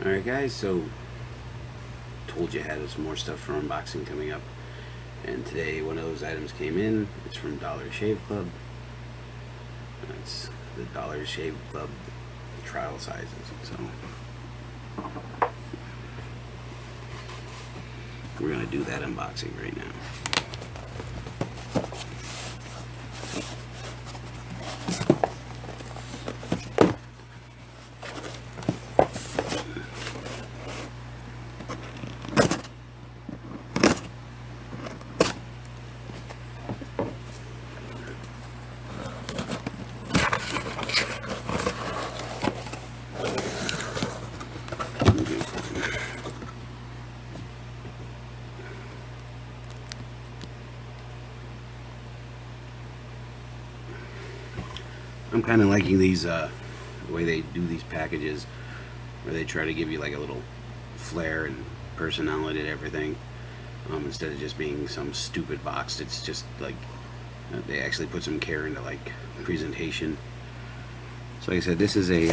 Alright guys, so told you I had some more stuff for unboxing coming up, and today one of those items came in. It's from Dollar Shave Club. That's the Dollar Shave Club trial sizes. So we're gonna do that unboxing right now. I'm kind of liking these, the way they do these packages, where they try to give you like a little flair and personality to everything, instead of just being some stupid box. It's just like they actually put some care into like presentation. So like I said, this is a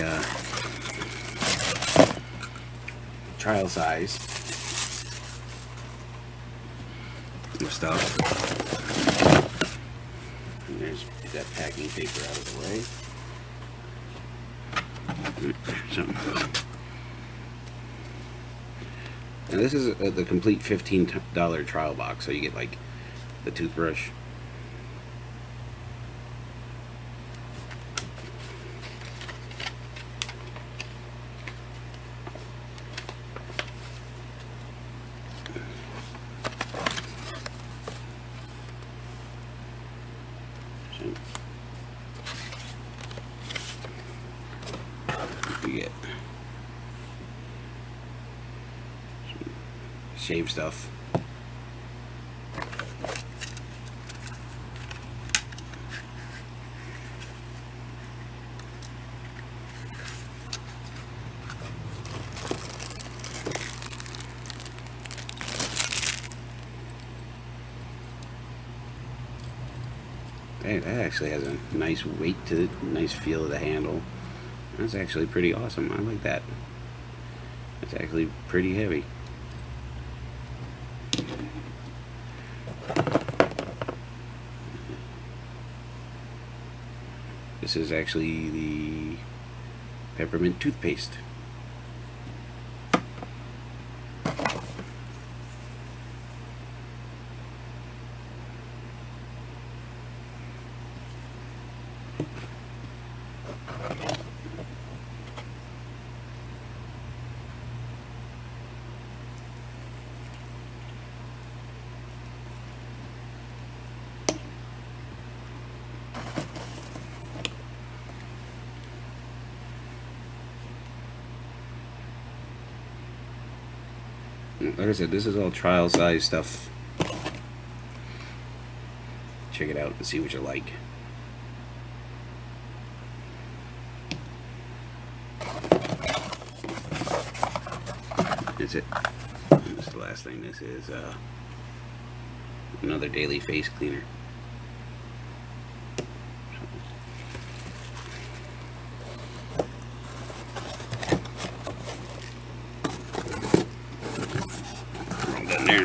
trial size of stuff. And there's that packing paper out of the way. So, now this is the complete $15 trial box, so you get like the toothbrush, you get shave stuff. Hey, that actually has a nice weight to it, nice feel of the handle. That's actually pretty awesome. I like that. It's actually pretty heavy. This is actually the peppermint toothpaste. Like I said, this is all trial size stuff. Check it out and see what you like. That's it. That's the last thing. This is another daily face cleaner. We're all done there.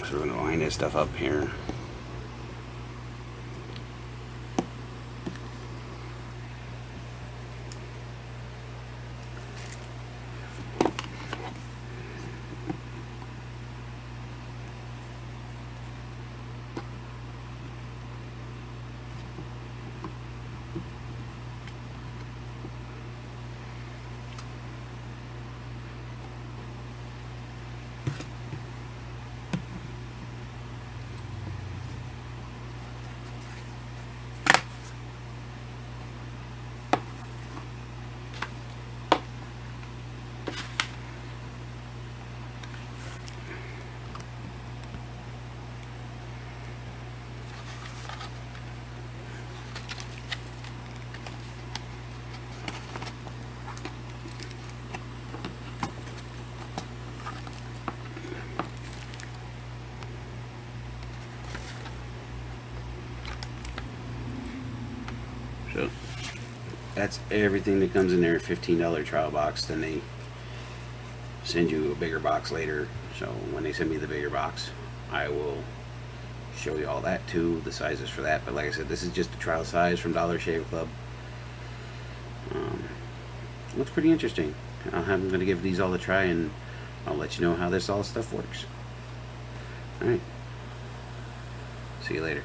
So we're going to line this stuff up here. So that's everything that comes in their $15 trial box. Then they send you a bigger box later. So when they send me the bigger box, I will show you all that too, the sizes for that. But like I said, this is just a trial size from Dollar Shave Club. Looks pretty interesting. I'm going to give these all a try, and I'll let you know how this all stuff works. Alright. See you later.